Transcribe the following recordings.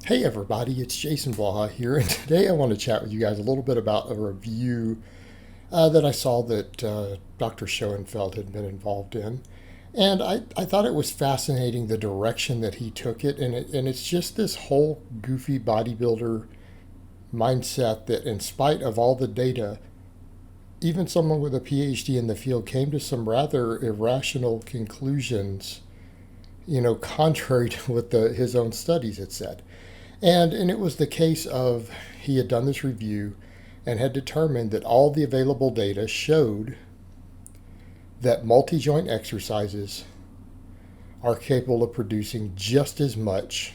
Hey everybody, it's Jason Blaha here, and today I want to chat with you guys a little bit about a review that I saw that Dr. Schoenfeld had been involved in. And I thought it was fascinating the direction that he took it, and it's just this whole goofy bodybuilder mindset that, in spite of all the data, even someone with a PhD in the field came to some rather irrational conclusions, contrary to what his own studies had said. And it was the case of he had done this review and had determined that all the available data showed that multi joint exercises are capable of producing just as much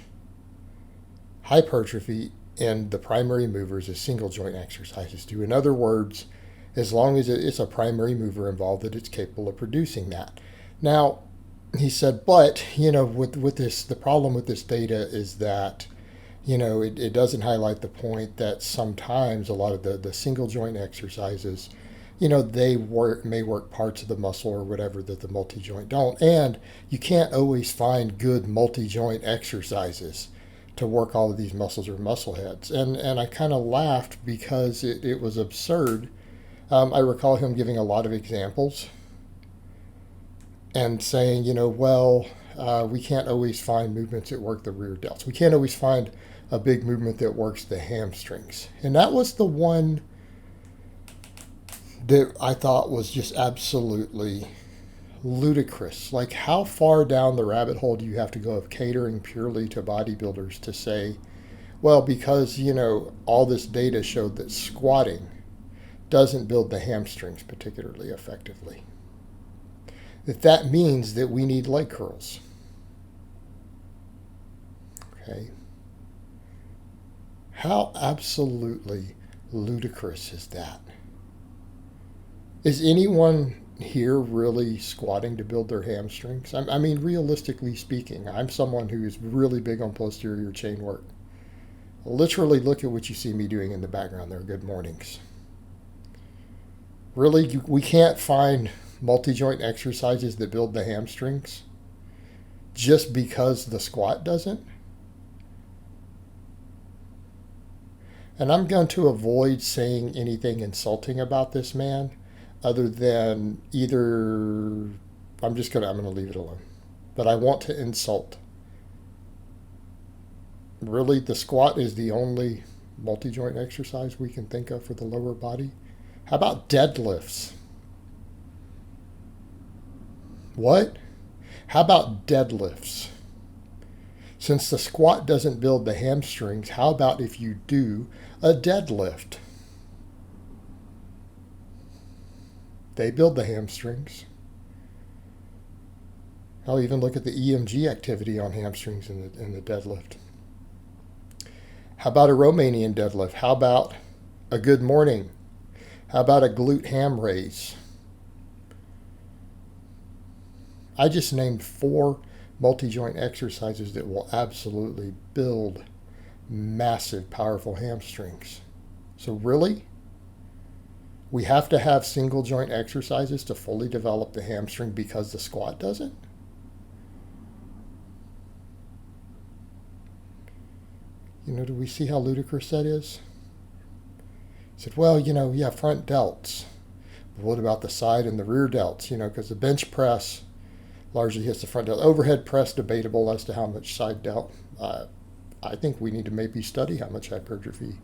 hypertrophy in the primary movers as single joint exercises do. In other words, as long as it's a primary mover involved, that it's capable of producing that. Now, he said, but with this, the problem with this data is that it doesn't highlight the point that sometimes a lot of the single joint exercises, may work parts of the muscle or whatever that the multi joint don't. And you can't always find good multi joint exercises to work all of these muscles or muscle heads. And I kind of laughed because it was absurd. I recall him giving a lot of examples and saying, we can't always find movements that work the rear delts. We can't always find a big movement that works the hamstrings. And that was the one that I thought was just absolutely ludicrous. Like, how far down the rabbit hole do you have to go of catering purely to bodybuilders to say, well, because, all this data showed that squatting doesn't build the hamstrings particularly effectively, that means that we need leg curls. Okay. How absolutely ludicrous is that? Is anyone here really squatting to build their hamstrings? I mean, realistically speaking, I'm someone who is really big on posterior chain work. Literally, look at what you see me doing in the background there. Good mornings. Really, we can't find multi-joint exercises that build the hamstrings just because the squat doesn't? And I'm going to avoid saying anything insulting about this man other than either I'm going to leave it alone. But I want to insult. Really, the squat is the only multi-joint exercise we can think of for the lower body? How about deadlifts? What? How about deadlifts? Since the squat doesn't build the hamstrings, how about if you do a deadlift? They build the hamstrings. I'll even look at the EMG activity on hamstrings in the deadlift. How about a Romanian deadlift? How about a good morning? How about a glute ham raise? I just named 4 multi-joint exercises that will absolutely build massive, powerful hamstrings. So really, we have to have single joint exercises to fully develop the hamstring because the squat doesn't? Do we see how ludicrous that is? He said, well, front delts. But what about the side and the rear delts? Because the bench press largely hits the front delt. Overhead press, debatable as to how much side delt. I think we need to maybe study how much hypertrophy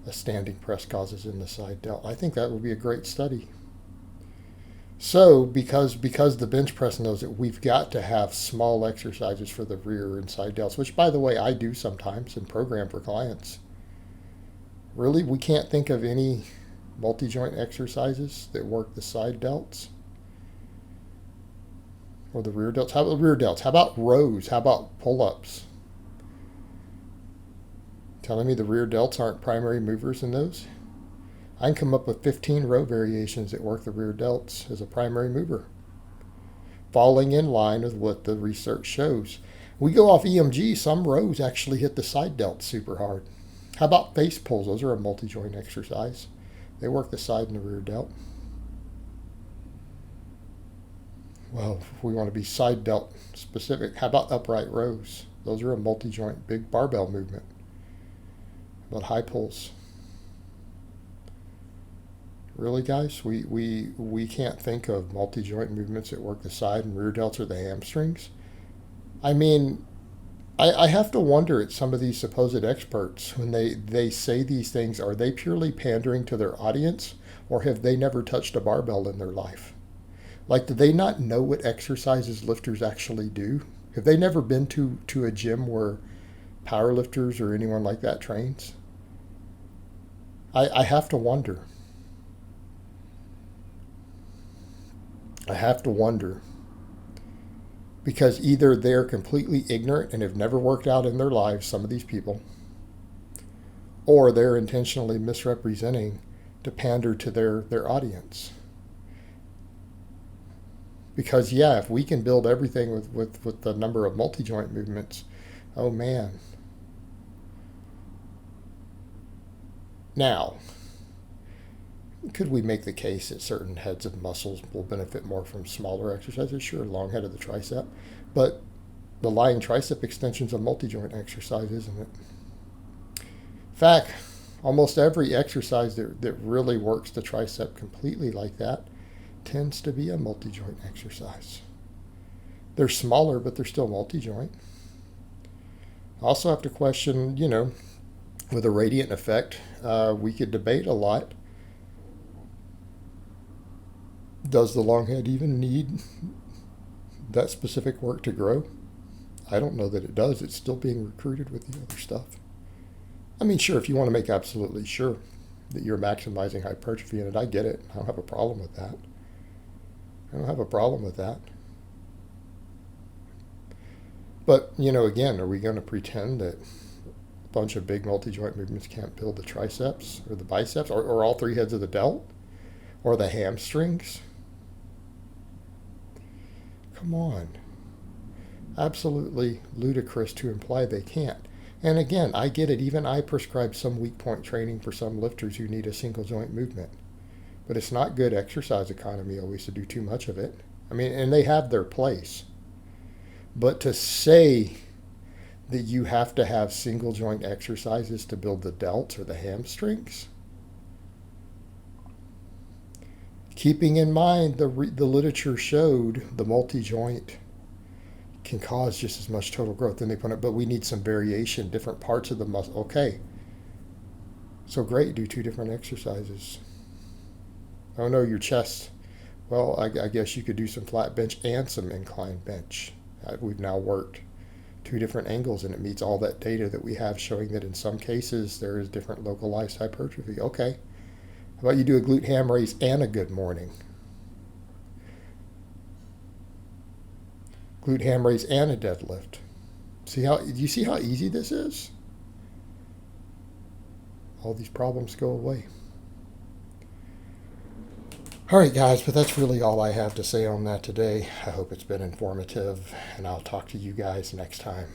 a standing press causes in the side delt. I think that would be a great study. So, because the bench press knows that we've got to have small exercises for the rear and side delts, which, by the way, I do sometimes and program for clients. Really, we can't think of any multi-joint exercises that work the side delts? Or the rear delts? How about the rear delts? How about rows? How about pull-ups? Telling me the rear delts aren't primary movers in those? I can come up with 15 row variations that work the rear delts as a primary mover, falling in line with what the research shows. We go off EMG, some rows actually hit the side delts super hard. How about face pulls? Those are a multi-joint exercise. They work the side and the rear delt. Well, if we want to be side delt specific, how about upright rows? Those are a multi-joint big barbell movement. But high pulls. Really, guys? We can't think of multi-joint movements that work the side and rear delts or the hamstrings? I mean, I have to wonder at some of these supposed experts when they say these things, are they purely pandering to their audience, or have they never touched a barbell in their life? Like, do they not know what exercises lifters actually do? Have they never been to a gym where powerlifters or anyone like that trains? I have to wonder. I have to wonder. Because either they're completely ignorant and have never worked out in their lives, some of these people, or they're intentionally misrepresenting to pander to their audience. Because, yeah, if we can build everything with the number of multi-joint movements, oh man. Now, could we make the case that certain heads of muscles will benefit more from smaller exercises? Sure, long head of the tricep. But the lying tricep extension is a multi-joint exercise, isn't it? In fact, almost every exercise that really works the tricep completely like that tends to be a multi-joint exercise. They're smaller, but they're still multi-joint. Also have to question, with a radiant effect, we could debate a lot. Does the long head even need that specific work to grow? I don't know that it does. It's still being recruited with the other stuff. I mean, sure, if you want to make absolutely sure that you're maximizing hypertrophy in it, I get it. I don't have a problem with that. But, again, are we going to pretend that a bunch of big multi-joint movements can't build the triceps or the biceps or all three heads of the delt or the hamstrings? Come on. Absolutely ludicrous to imply they can't. And again, I get it. Even I prescribe some weak point training for some lifters who need a single joint movement. But it's not good exercise economy always to do too much of it. I mean, and they have their place. But to say that you have to have single joint exercises to build the delts or the hamstrings, keeping in mind the literature showed the multi-joint can cause just as much total growth than they put it, but we need some variation, different parts of the muscle. Okay, so great, do two different exercises. Oh no, your chest. Well, I guess you could do some flat bench and some incline bench. We've now worked two different angles, and it meets all that data that we have showing that in some cases there is different localized hypertrophy. Okay. How about you do a glute ham raise and a good morning? Glute ham raise and a deadlift. Do you see how easy this is? All these problems go away. All right, guys, but that's really all I have to say on that today. I hope it's been informative, and I'll talk to you guys next time.